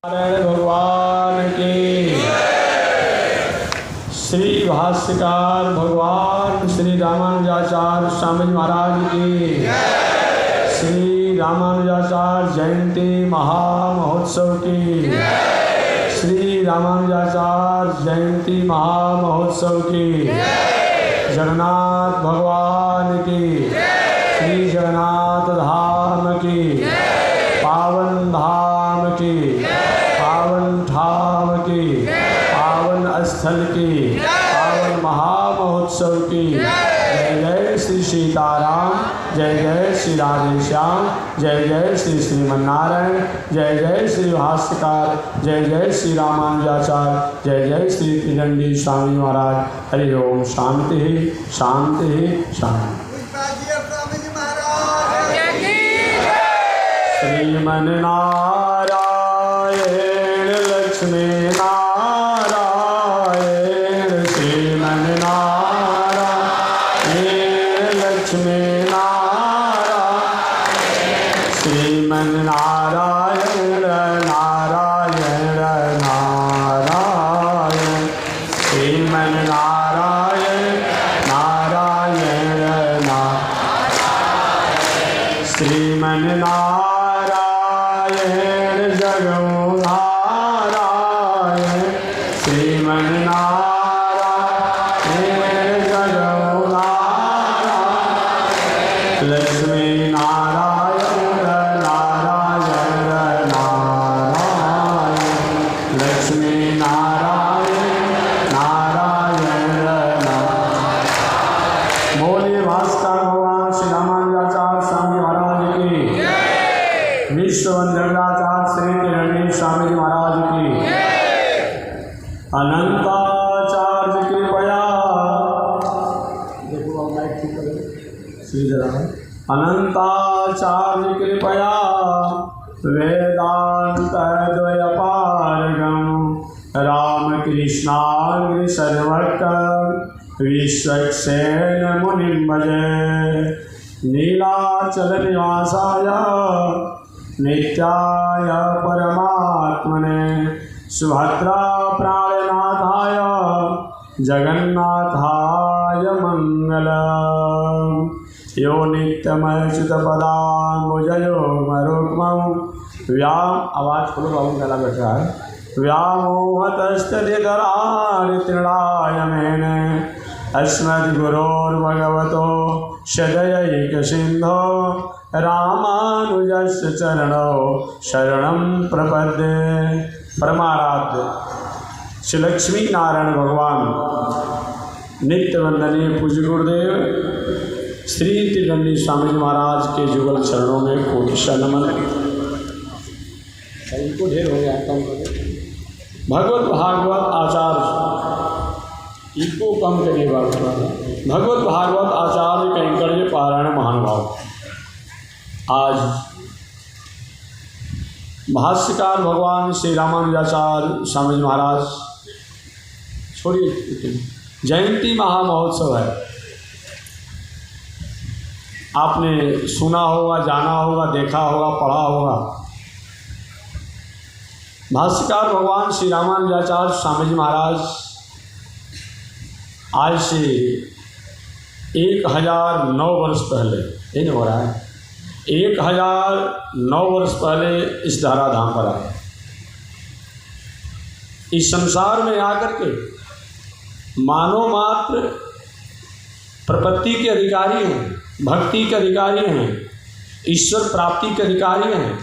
नारायण भगवान की। श्री भाष्यकार भगवान श्री रामानुजाचार्य स्वामी महाराज की। श्री रामानुजाचार्य जयंती महामहोत्सव की। श्री रामानुजाचार्य जयंती महामहोत्सव की। जगन्नाथ भगवान की। श्री जगन्नाथ धाम की। पावन धाम की, पावन धाम की, पावन स्थल की, पावन महामहोत्सव की। जय जय श्री सीताराम, जय जय श्री राधेश्याम, जय जय श्री श्रीमन्नारायण, जय जय श्री भाष्यकार, जय जय श्री रामानुजाचार्य, जय जय श्री त्रिदंडी स्वामी महाराज। हरि ओम। शांति शांति शांति। श्रीमन्नारायण लक्ष्मी नारायण। श्रीमन्नारायण लक्ष्मी नारायण। श्रीमन्नारायण नारायण नारायण। श्रीमन्नारायण नारायण नारायण। श्रीमन्नारायण जगन्नारायण। श्रीमन्नारायण जगन्नारायण। लक्ष्मी नारायण नारायण नारायण। लक्ष्मी नारायण नारायण नारायण। बोलिए भास्कर भगवान श्री रामानुजाचार्य स्वामी महाराज की। विश्ववंदनाचार्य श्री त्रिदंडी स्वामी महाराज की। अनंताचार्य कृपया अनंताचार्य कृपया वेदांत द्वयपारगम रामकृष्णाग्र सर्वक विश्वक्सेन मुनिं भजे। नीलाचल निवासाय नित्याय परमात्मने सुभद्रा प्राणनाथाय जगन्नाथाय मंगलम्। यो नित्यमच्युतपदाम्बुजयो मरुक्मं व्याम। आवाज खोलो बाबू, गला बैठ रहा है। व्यामोहतस्तदितराणि तृणाय मेने अस्मद्गुरोर्भगवतो सदयैकसिन्धो रामानुजस्य चरणौ शरणं प्रपद्ये। परमाराध्य श्री लक्ष्मी नारायण भगवान नित्य वंदनीय पूज्य गुरुदेव श्री त्रिदंडी स्वामी महाराज के जुगल चरणों में कोटि नमन। इनको ढेर हो गया कम करो। भगवत भागवत आचार्य इनको कम करिए बात। भगवत भागवत आचार्य कैंकर्य पारायण महानुभाव। आज भाष्यकार भगवान श्री रामानुजाचार्य स्वामी महाराज छोड़िए जयंती महामहोत्सव है। आपने सुना होगा, जाना होगा, देखा होगा, पढ़ा होगा। भाष्यकार भगवान श्री रामानुजाचार्य स्वामी महाराज आज से 1009 वर्ष पहले, ये नहीं हो रहा है, 1009 वर्ष पहले इस धराधाम पर आए। इस संसार में आकर के मानव मात्र प्रपत्ति के अधिकारी हैं, भक्ति के अधिकारी हैं, ईश्वर प्राप्ति के अधिकारी हैं,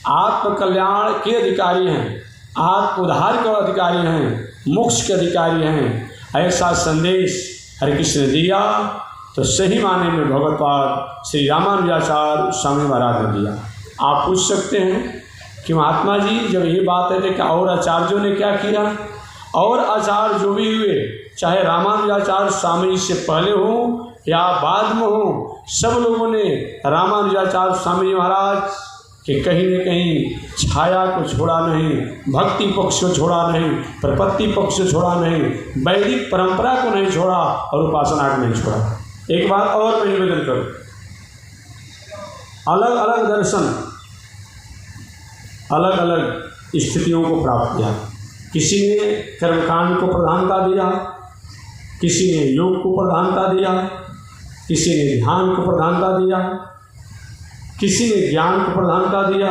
आत्म कल्याण के अधिकारी हैं, आत्म उद्धार के अधिकारी हैं, मोक्ष के अधिकारी हैं। ऐसा संदेश हरि कृष्ण ने दिया तो सही माने में भगवत्पाद श्री रामानुजाचार्य स्वामी महाराज ने दिया। आप पूछ सकते हैं कि महात्मा जी जब ये बात है तो क्या और आचार्यों ने क्या किया? और आचार्य जो भी हुए, चाहे रामानुजाचार्य स्वामी से पहले हो या बाद में हो, सब लोगों ने रामानुजाचार्य स्वामी महाराज कि कहीं न कहीं छाया को छोड़ा नहीं, भक्ति पक्ष को छोड़ा नहीं, प्रपत्ति पक्ष को छोड़ा नहीं, वैदिक परंपरा को नहीं छोड़ा और उपासना को नहीं छोड़ा। एक बात और मैं निवेदन करूं, अलग अलग दर्शन, अलग अलग स्थितियों को प्राप्त किया। किसी ने कर्मकांड को प्रधानता दिया, किसी ने योग को प्रधानता दिया, किसी ने ध्यान को प्रधानता दिया, किसी ने ज्ञान को प्रधानता दिया,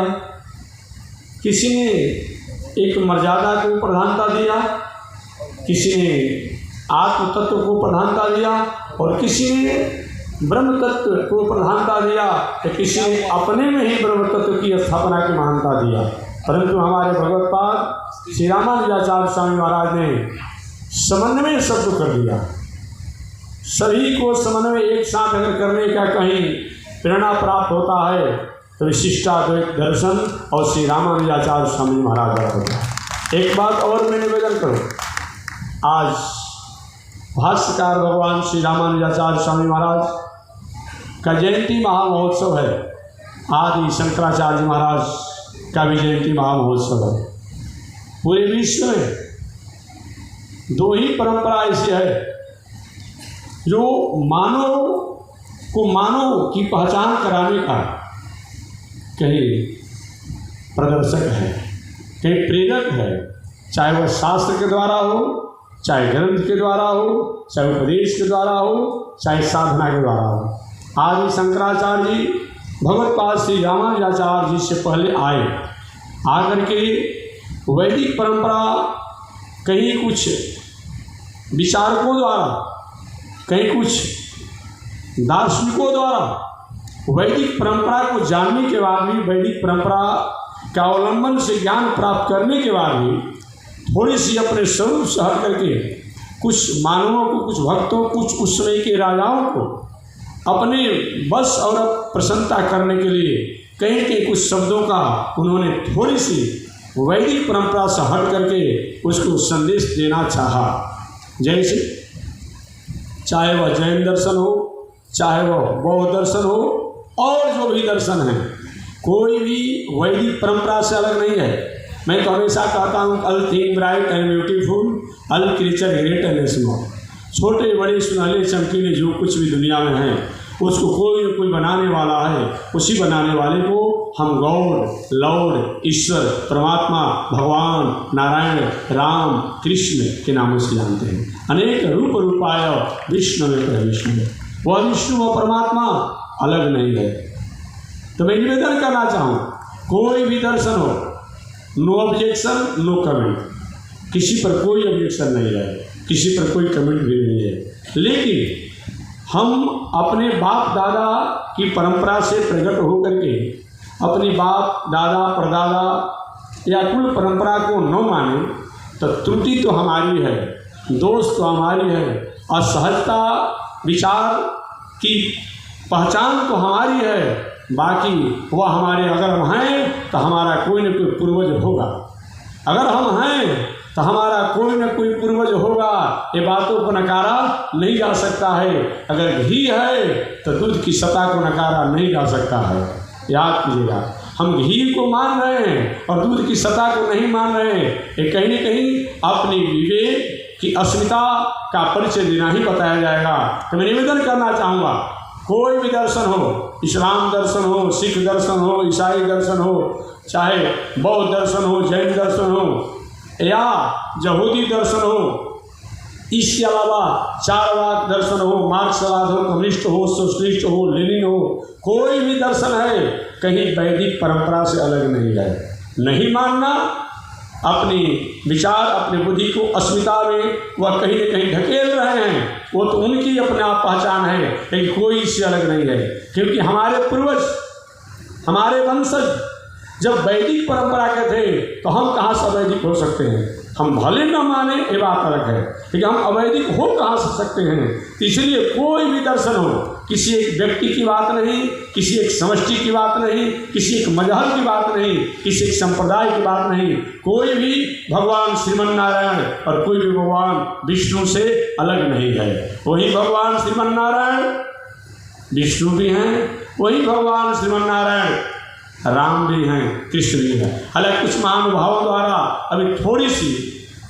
किसी ने एक मर्यादा को प्रधानता दिया, किसी ने आत्म तत्व को प्रधानता दिया और किसी ने ब्रह्म तत्व को प्रधानता दिया, तो किसी ने अपने में ही ब्रह्म तत्व की स्थापना की महानता दिया। परंतु हमारे भगवत्पाद श्री रामानुजाचार्य स्वामी महाराज ने समन्वय शब्द कर दिया। सभी को समन्वय एक साथ अगर करने का कहीं प्रेरणा प्राप्त होता है तो विशिष्टाद्वैत दर्शन और श्री रामानुजाचार्य स्वामी महाराज द्वारा होता है। एक बात और मैं निवेदन करूँ, आज भाष्यकार भगवान श्री रामानुजाचार्य स्वामी महाराज का जयंती महामहोत्सव है। आदि शंकराचार्य महाराज का भी जयंती महामहोत्सव है। पूरे विश्व में दो ही परंपरा ऐसी है जो मानव की पहचान कराने का कहीं प्रदर्शक है, कहीं प्रेरक है, चाहे वह शास्त्र के द्वारा हो, चाहे ग्रंथ के द्वारा हो, चाहे उपदेश के द्वारा हो, चाहे साधना के द्वारा हो। आदि शंकराचार्य जी भगवत्पाद श्री रामानुजाचार्य जी से पहले आए, आकर के वैदिक परंपरा कहीं कुछ विचारकों द्वारा, कहीं कुछ दार्शनिकों द्वारा वैदिक परंपरा को जानने के बाद भी, वैदिक परंपरा का अवलंबन से ज्ञान प्राप्त करने के बाद भी थोड़ी सी अपने स्वरूप से हट करके कुछ मानवों को, कुछ भक्तों, कुछ उस समय के राजाओं को अपने बस और प्रसन्नता करने के लिए कहीं के कुछ शब्दों का उन्होंने थोड़ी सी वैदिक परंपरा से हट करके उसको संदेश देना चाहा। जैसे चाहे वह जैन दर्शन हो, चाहे वह बौद्ध दर्शन हो और जो भी दर्शन है, कोई भी वैदिक परंपरा से अलग नहीं है। मैं तो हमेशा कहता हूँ, all thing bright and beautiful, all creature great and small. छोटे बड़े सुनहले चमकीले जो कुछ भी दुनिया में है उसको कोई न कोई बनाने वाला है। उसी बनाने वाले को हम गॉड, लॉर्ड, ईश्वर, परमात्मा, भगवान, नारायण, राम, कृष्ण के नामों से जानते हैं। अनेक रूप रूपाय विष्णु में विष्णु, वह विष्णु व परमात्मा अलग नहीं है। तो मैं निवेदन करना चाहूँ, कोई भी दर्शन हो, नो ऑब्जेक्शन, नो कमेंट, किसी पर कोई ऑब्जेक्शन नहीं है, किसी पर कोई कमेंट भी नहीं है। लेकिन हम अपने बाप दादा की परंपरा से प्रकट होकर के अपने बाप दादा परदादा या कुल परंपरा को न माने तो त्रुटि तो हमारी है, दोष तो हमारी है, असहजता विचार की पहचान तो हमारी है। बाकी वह हमारे, अगर हम हैं तो हमारा कोई न कोई पूर्वज होगा, अगर हम हैं तो हमारा कोई न कोई पूर्वज होगा। ये बातों को नकारा नहीं जा सकता है। अगर घी है तो दूध की सतह को नकारा नहीं जा सकता है। याद कीजिएगा, हम घी को मान रहे हैं और दूध की सतह को नहीं मान रहे हैं। ये कहीं न कहीं अपनी विवेक की अस्मिता का परिचय देना ही बताया जाएगा। तो मैं निवेदन करना चाहूँगा, कोई भी दर्शन हो, इस्लाम दर्शन हो, सिख दर्शन हो, ईसाई दर्शन हो, चाहे बौद्ध दर्शन हो, जैन दर्शन हो या यहूदी दर्शन हो, इसके अलावा चारवाक दर्शन हो, मार्क्सवाद हो, कम्युनिस्ट हो, सोशलिस्ट हो, लेनिन हो, कोई भी दर्शन है कहीं वैदिक परंपरा से अलग नहीं है। नहीं मानना, अपनी विचार, अपनी बुद्धि को अस्मिता में वह कहीं न कहीं ढकेल रहे हैं, वो तो उनकी अपने आप पहचान है, लेकिन कोई इससे अलग नहीं है। क्योंकि हमारे पूर्वज, हमारे वंशज जब वैदिक परंपरा के थे तो हम कहाँ से अवैदिक हो सकते हैं। हम भले न माने ये बात अलग है, लेकिन हम अवैदिक हो कहाँ से सकते हैं। इसलिए कोई भी दर्शन हो, किसी एक व्यक्ति की बात नहीं, किसी एक समष्टि की बात नहीं, किसी एक मजहब की बात नहीं, किसी एक संप्रदाय की बात नहीं, कोई भी भगवान श्रीमन्नारायण और कोई भी भगवान विष्णु से अलग नहीं है। वही भगवान श्रीमन्नारायण विष्णु भी हैं, वही भगवान श्रीमन्नारायण राम भी हैं, कृष्ण भी हैं। हालांकि कुछ महानुभावों द्वारा अभी थोड़ी सी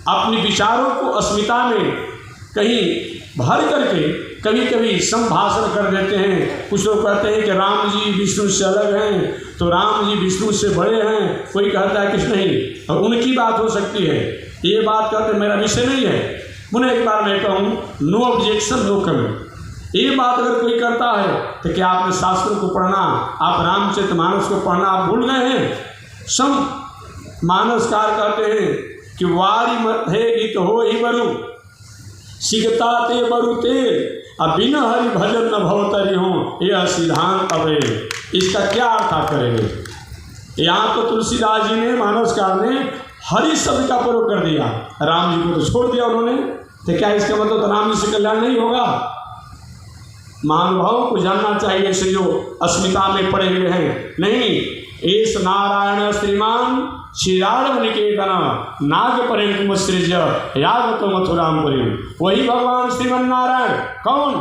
अपने विचारों को अस्मिता में कहीं भर करके कभी कभी संभाषण कर देते हैं। कुछ लोग कहते हैं कि राम जी विष्णु से अलग हैं, तो राम जी विष्णु से बड़े हैं, कोई कहता है कि नहीं, और उनकी बात हो सकती है। ये बात कहते मेरा विषय नहीं है। उन्हें एक बार मैं कहूँ, नो ऑब्जेक्शन नो कमेंट। ये बात अगर कोई करता है तो क्या आपने शास्त्रों को पढ़ना, आप रामचरितमानस को पढ़ना आप भूल गए हैं? सम मानसकार कहते हैं कि वारी मत है गीत हो ही बरु सिगता ते बरु ते बिन हरि भजन न भवतरि हो, यह सिद्धांत अवे। इसका क्या अर्थ आप करेंगे? यहाँ तो तुलसीदास जी ने, मानसकार ने हरि शब्द का प्रयोग कर दिया, राम जी को तो छोड़ दिया उन्होंने। तो क्या इसका मतलब तो राम जी से कल्याण नहीं होगा? महानुभावों को जानना चाहिए, ऐसे जो अस्मिता में पड़े हुए हैं। नहीं, एस नारायण श्रीमान श्रीराम निकेतन नाग पर्यंत सृज यागतो मथुरामपुरी। वही भगवान श्रीमन नारायण। कौन?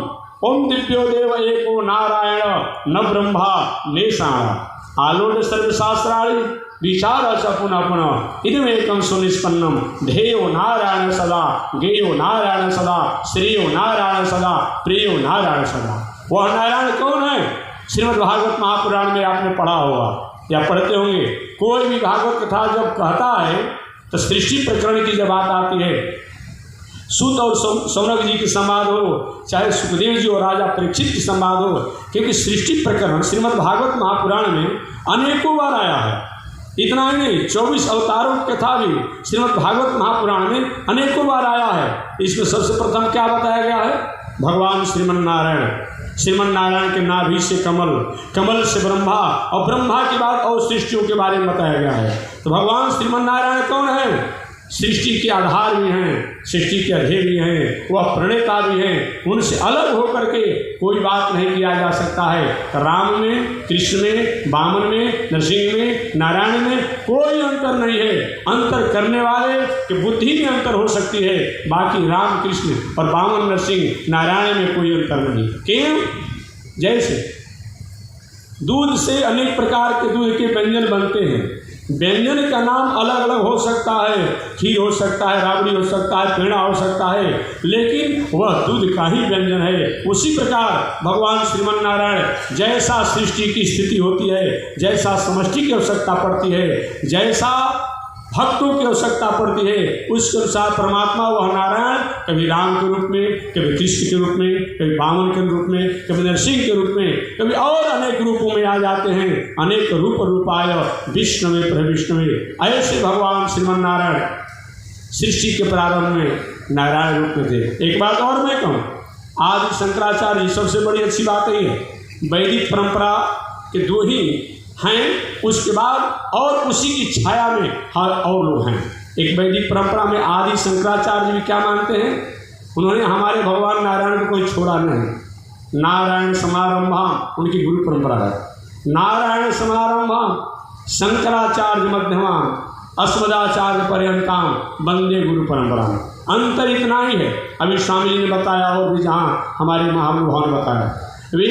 ओम दिव्यो देव एको नारायण न ब्रह्मा नेशाण आलोड सर्वशास्त्राणि विचार स पुनः पुनः इदमेकं सुनिष्पन्नम ध्येयो नारायण सदा गेयो नारायण सदा श्रेयो नारायण सदा प्रियो नारायण सदा। वह नारायण कौन है? श्रीमद् भागवत महापुराण में आपने पढ़ा होगा या पढ़ते होंगे। कोई भी भागवत कथा जब कहता है तो सृष्टि प्रकरण की जब बात आती है, सूत और सौनक जी की संवाद हो, चाहे सुखदेव जी और राजा परीक्षित की संवाद हो, क्योंकि सृष्टि प्रकरण श्रीमद् भागवत महापुराण में अनेकों बार आया है। इतना ही नहीं, 24 अवतारों की कथा भी श्रीमद् भागवत महापुराण में अनेकों बार आया है। इसमें सबसे प्रथम क्या बताया गया है? भगवान श्रीमन नारायण के नाभि से कमल, कमल से ब्रह्मा, और ब्रह्मा के बाद और सृष्टियों के बारे में बताया गया है। तो भगवान श्रीमन नारायण कौन है? सृष्टि के आधार भी हैं, सृष्टि के अध्यय भी हैं, वह प्रणेता भी हैं। उनसे अलग होकर के कोई बात नहीं किया जा सकता है। राम में, कृष्ण में, वामन में, नरसिंह में, नारायण में कोई अंतर नहीं है। अंतर करने वाले की बुद्धि में अंतर हो सकती है, बाकी राम, कृष्ण और वामन, नरसिंह, नारायण में कोई अंतर नहीं। क्यों? जैसे दूध से अनेक प्रकार के दूध के व्यंजन बनते हैं। व्यंजन का नाम अलग अलग हो सकता है, खीर हो सकता है, राबड़ी हो सकता है, पेड़ा हो सकता है, लेकिन वह दूध का ही व्यंजन है। उसी प्रकार भगवान श्रीमन नारायण, जैसा सृष्टि की स्थिति होती है, जैसा समष्टि की आवश्यकता पड़ती है, जैसा भक्तों की आवश्यकता पड़ती है, उसके अनुसार परमात्मा वह नारायण कभी राम के रूप में, कभी कृष्ण के रूप में, कभी वामन के रूप में, कभी नरसिंह के रूप में, कभी और अनेक रूपों में आ जाते हैं। अनेक रूप रूपाय विष्णवे प्रविष्णवे। ऐसे भगवान श्रीमन नारायण सृष्टि के प्रारंभ में नारायण रूप में थे। एक बात और मैं कहूँ, आदि शंकराचार्य, सबसे बड़ी अच्छी बात है वैदिक परंपरा के दो ही हैं, उसके बाद और उसी की छाया में हर और लोग हैं। एक वैदिक परंपरा में आदि शंकराचार्य भी क्या मानते हैं? उन्होंने हमारे भगवान नारायण को कोई छोड़ा नहीं। नारायण समारंभा उनकी गुरु परंपरा है। नारायण समारंभा शंकराचार्य मध्यमाम अस्मदाचार्य पर्यंताम वंदे गुरु परंपरा। अंतर इतना ही है। अभी स्वामी जी ने बताया और भी जहाँ हमारे महानुभाव ने बताया, वे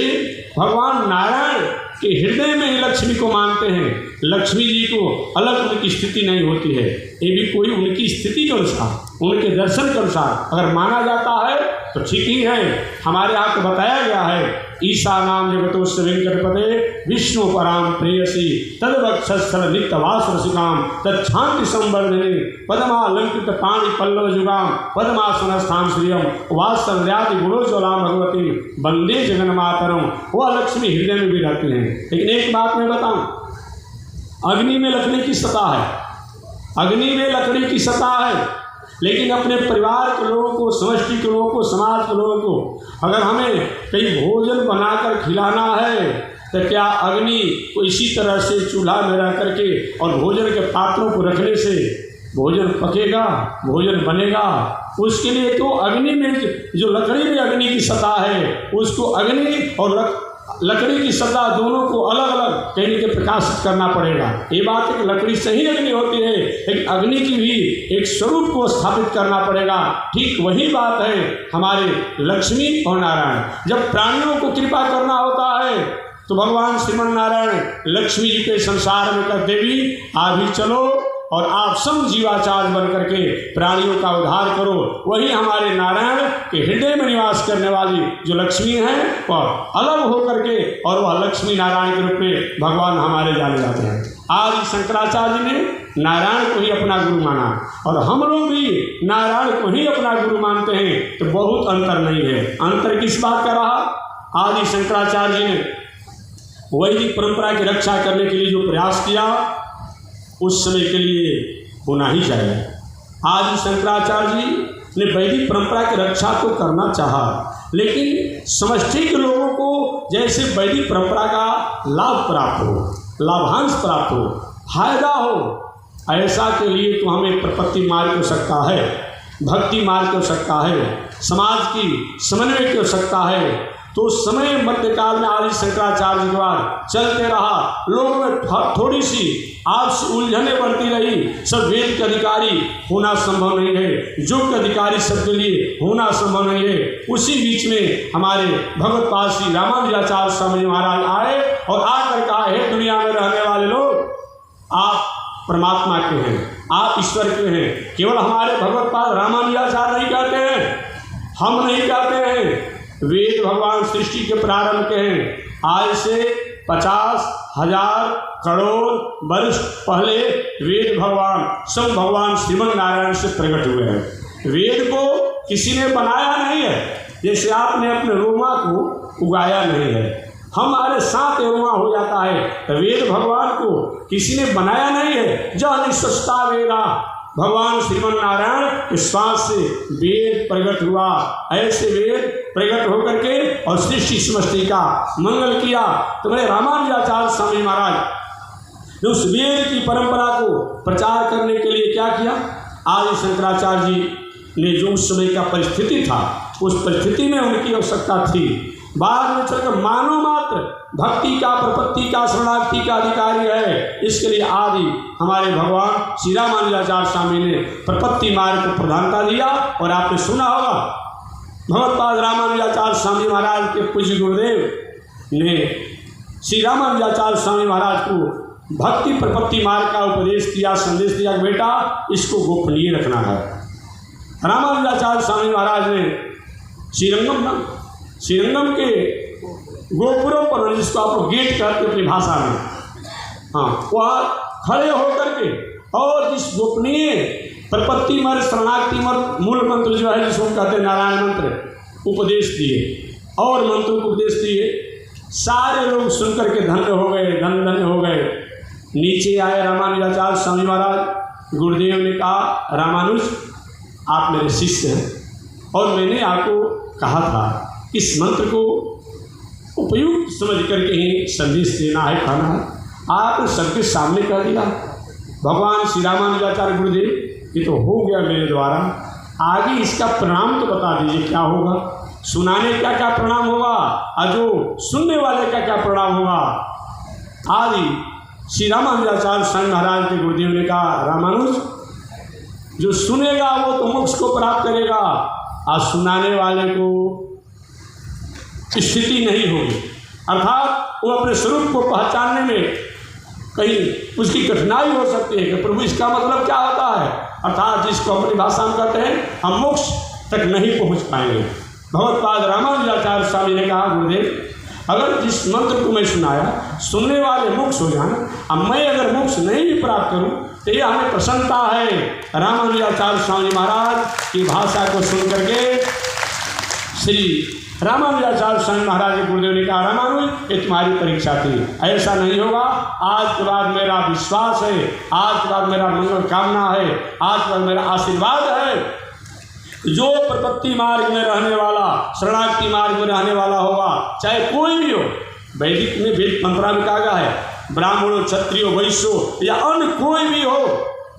भगवान नारायण के हृदय में ही लक्ष्मी को मानते हैं। लक्ष्मी जी को अलग उनकी स्थिति नहीं होती है, ये भी कोई उनकी स्थिति के अनुसार, उनके दर्शन के अनुसार अगर माना जाता है तो ठीक ही है। हमारे यहाँ को बताया गया है, ईशा नाम जगतोस्य वेंकटपते विष्णु पराम प्रेयसी तदवक्षस्थल नित्यवास रसिकाम तच्छांति संवर्धने पद्मालंकृत पाणि पल्लव जुगाम पद्मासन स्थान श्रियम वात्सल्यादि गुणोज्वलाम भगवती वंदे जगन्मातरम। वह लक्ष्मी हृदय में भी रहती हैं। लेकिन एक बात मैं बताऊं, अग्नि में लकड़ी की सतह है, अग्नि में लकड़ी की सतह है, लेकिन अपने परिवार के लोगों को, समष्टि के लोगों को, समाज के लोगों को अगर हमें कहीं भोजन बनाकर खिलाना है तो क्या अग्नि को इसी तरह से चूल्हा में रह करके और भोजन के पात्रों को रखने से भोजन पकेगा, भोजन बनेगा? उसके लिए तो अग्नि में जो लकड़ी में अग्नि की सतह है, उसको अग्नि और लकड़ी की सतह दोनों को अलग अलग कहीं के प्रकाशित करना पड़ेगा। ये बात है कि लकड़ी से ही अग्नि होती है, लेकिन अग्नि की भी एक स्वरूप को स्थापित करना पड़ेगा। ठीक वही बात है हमारे लक्ष्मी और नारायण। जब प्राणियों को कृपा करना होता है तो भगवान श्रीमन नारायण लक्ष्मी जी के संसार में कहते भी आ भी चलो, और आप सम जीवाचार्य बन करके प्राणियों का उद्धार करो। वही हमारे नारायण के हृदय में निवास करने वाली जो लक्ष्मी है वह अलग हो करके और वह लक्ष्मी नारायण के रूप में भगवान हमारे जाने जाते हैं। आज शंकराचार्य ने नारायण को ही अपना गुरु माना और हम लोग भी नारायण को ही अपना गुरु मानते हैं, तो बहुत अंतर नहीं है। अंतर किस बात का रहा? आदि शंकराचार्य जी ने वैदिक परंपरा की रक्षा करने के लिए जो प्रयास किया उस समय के लिए होना ही चाहिए। आदि शंकराचार्य जी ने वैदिक परंपरा की रक्षा तो करना चाहा, लेकिन समष्टि के लोगों को जैसे वैदिक परंपरा का लाभ प्राप्त हो, लाभांश प्राप्त हो, फायदा हो, ऐसा के लिए तो हमें प्रपत्ति मार्ग की आवश्यकता है, भक्ति मार्ग की आवश्यकता है, समाज की समन्वय की आवश्यकता है। तो समय मध्यकाल में आदि शंकराचार्य के बाद चलते रहा, लोगों में थोड़ी सी आपसी उलझने बढ़ती रही। सब वेद के अधिकारी होना संभव नहीं है, योग के अधिकारी सबके लिए होना संभव नहीं है। उसी बीच में हमारे भगवत पाद श्री रामानुजाचार्य स्वामी महाराज आए और आकर कहा, हे दुनिया में रहने वाले लोग, आप परमात्मा के हैं, आप ईश्वर के हैं। केवल हमारे भगवत पाद रामानुजाचार्य नहीं कहते हैं, हम नहीं कहते हैं। वेद भगवान सृष्टि के प्रारंभ के हैं। आज से 50,000 करोड़ वर्ष पहले वेद भगवान सब भगवान श्रीमन नारायण से प्रकट हुए हैं। वेद को किसी ने बनाया नहीं है, जैसे आपने अपने रोमा को उगाया नहीं है। हमारे साथ रोमा हो जाता है, तो वेद भगवान को किसी ने बनाया नहीं है। जह निष्ठा वेदा, भगवान श्रीमन नारायण के श्वास से वेद प्रकट हुआ। ऐसे वेद प्रकट होकर के और सृष्टि समष्टि का मंगल किया। तो मेरे रामानुजाचार्य स्वामी महाराज ने उस वेद की परंपरा को प्रचार करने के लिए क्या किया? आदि शंकराचार्य जी ने जो उस समय का परिस्थिति था, उस परिस्थिति में उनकी आवश्यकता थी। बाद में चलकर मानव मात्र भक्ति का, प्रपत्ति का, शरणागति का अधिकारी है। इसके लिए आदि हमारे भगवान श्री रामानुजाचार्य स्वामी ने प्रपत्ति मार्ग को प्रधानता दिया। और आपने सुना होगा भगवत्पाद रामानुजाचार्य स्वामी महाराज के पूज्य गुरुदेव ने श्री रामानुजाचार्य स्वामी महाराज को भक्ति प्रपत्ति मार्ग का उपदेश दिया, संदेश दिया कि बेटा इसको गोपनीय रखना है। रामानुजाचार्य स्वामी महाराज ने श्रीरंगम के गोपुरों पर, जिसको आप लोग गेट कहते अपनी भाषा में, हाँ, वहाँ खड़े होकर के और जिस गोपनीय प्रपत्ति मर्ग, शरणागति मर्ग, मूल मंत्र जो है जिसको कहते हैं नारायण मंत्र, उपदेश दिए और मंत्रों को उपदेश दिए। सारे लोग सुनकर के धन्य हो गए, धन्य हो गए। नीचे आए रामानुजाचार्य स्वामी महाराज। गुरुदेव ने कहा, रामानुज आप मेरे शिष्य हैं और मैंने आपको कहा था इस मंत्र को उपयुक्त समझ करके ही संदेश देना है, कहना है। आपने सबके सामने कह दिया। भगवान श्री रामानुजाचार्य गुरुदेव, ये तो हो गया मेरे द्वारा, आगे इसका परिणाम तो बता दीजिए क्या होगा, सुनाने का क्या परिणाम होगा और जो सुनने वाले का क्या परिणाम होगा। आदि श्री रामानुजाचार्य स्वामी महाराज के गुरुदेव ने कहा, रामानुज जो सुनेगा वो तो मोक्ष को प्राप्त करेगा और सुनाने वाले को स्थिति नहीं होगी, अर्थात वो अपने स्वरूप को पहचानने में कहीं उसकी कठिनाई हो सकती है कि प्रभु इसका मतलब क्या होता है, अर्थात जिसको अपनी भाषा में कहते हैं हम मोक्ष तक नहीं पहुंच पाएंगे। भगवत्पाद रामानुजाचार्य स्वामी ने कहा, गुरुदेव अगर जिस मंत्र को मैं सुनाया सुनने वाले मोक्ष हो जाए, अब मैं अगर मोक्ष नहीं भी प्राप्त करूं तो ये हमें प्रसन्नता है। रामानुजाचार्य स्वामी महाराज की भाषा को सुन करके श्री रामानुजाचार्य स्वामी महाराज के गुरुदेव ने कहा, रामानुज ये तुम्हारी परीक्षा थी, ऐसा नहीं होगा। आज के बाद मेरा विश्वास है, आज के बाद मेरा मंगल कामना है, आज के बाद मेरा आशीर्वाद है। जो प्रपत्ति मार्ग में रहने वाला, शरणागति मार्ग में रहने वाला होगा, चाहे कोई भी हो, वैदिक में वेद परंपरा में कहा गया है, ब्राह्मण हो, क्षत्रिय हो, वैश्य हो या अन्य कोई भी हो,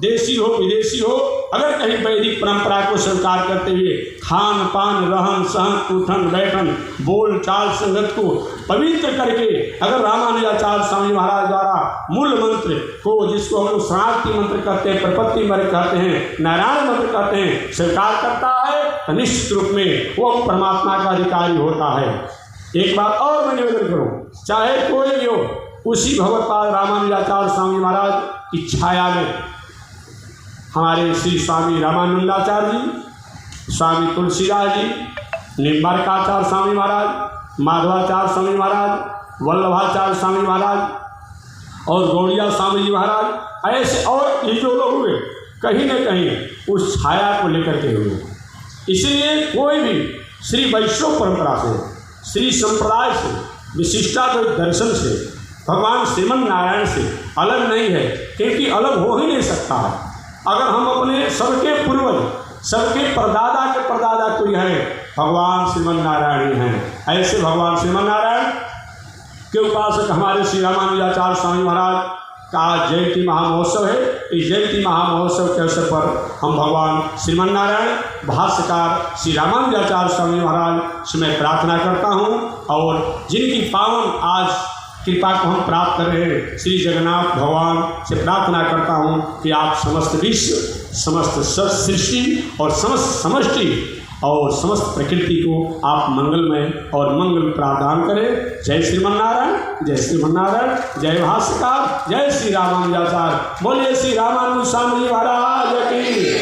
देशी हो विदेशी हो, अगर कहीं वैदिक परंपरा को स्वीकार करते हुए खान पान, रहन सहन, उठन बैठन, बोल चाल, संगत को पवित्र करके अगर रामानुजाचार्य स्वामी महाराज द्वारा मूल मंत्र को, जिसको हम लोग शरणागति मंत्र कहते हैं, प्रपत्ति मंत्र कहते हैं, नारायण मंत्र कहते हैं, स्वीकार करता है तो निश्चित रूप में वो परमात्मा का अधिकारी होता है। एक बात और मैं निवेदन करूँ, चाहे कोई भी हो, उसी भगवत्पाद रामानुजाचार्य स्वामी महाराज की छाया में हमारे श्री स्वामी रामानंदाचार्य जी, स्वामी तुलसीदास जी, निम्बारकाचार्य स्वामी महाराज, माधवाचार्य स्वामी महाराज, वल्लभाचार्य स्वामी महाराज और गौड़िया स्वामी जी महाराज, ऐसे और ये जो लोग हुए कहीं न कहीं उस छाया को लेकर के हुए। इसलिए कोई भी श्री वैष्णव परंपरा से, श्री संप्रदाय से, विशिष्टाद्वैत दर्शन से, भगवान श्रीमन नारायण से अलग नहीं है, क्योंकि अलग हो ही नहीं सकता है। अगर हम अपने सबके पूर्वज, सबके परदादा के परदादा कोई है, भगवान श्रीमन नारायण हैं। ऐसे भगवान श्रीमन नारायण के उपासक हमारे श्री रामानुजाचार्य स्वामी महाराज का जयंती महामहोत्सव है। इस जयंती महामहोत्सव के अवसर पर हम भगवान श्रीमन नारायण भाष्यकार श्री रामानुजाचार्य स्वामी महाराज से मैं प्रार्थना करता हूँ, और जिनकी पावन आज कृपा को हम प्राप्त कर रहे हैं, श्री जगन्नाथ भगवान से प्रार्थना करता हूँ कि आप समस्त विश्व, समस्त सृष्टि और समस्त समष्टि और समस्त प्रकृति को आप मंगलमय और मंगल प्रदान करें। जय श्रीमन नारायण, जय श्रीमन नारायण, जय भाष्यकार, जय श्री रामानुजाचार्य। बोलिए श्री रामानुज स्वामी महाराज की।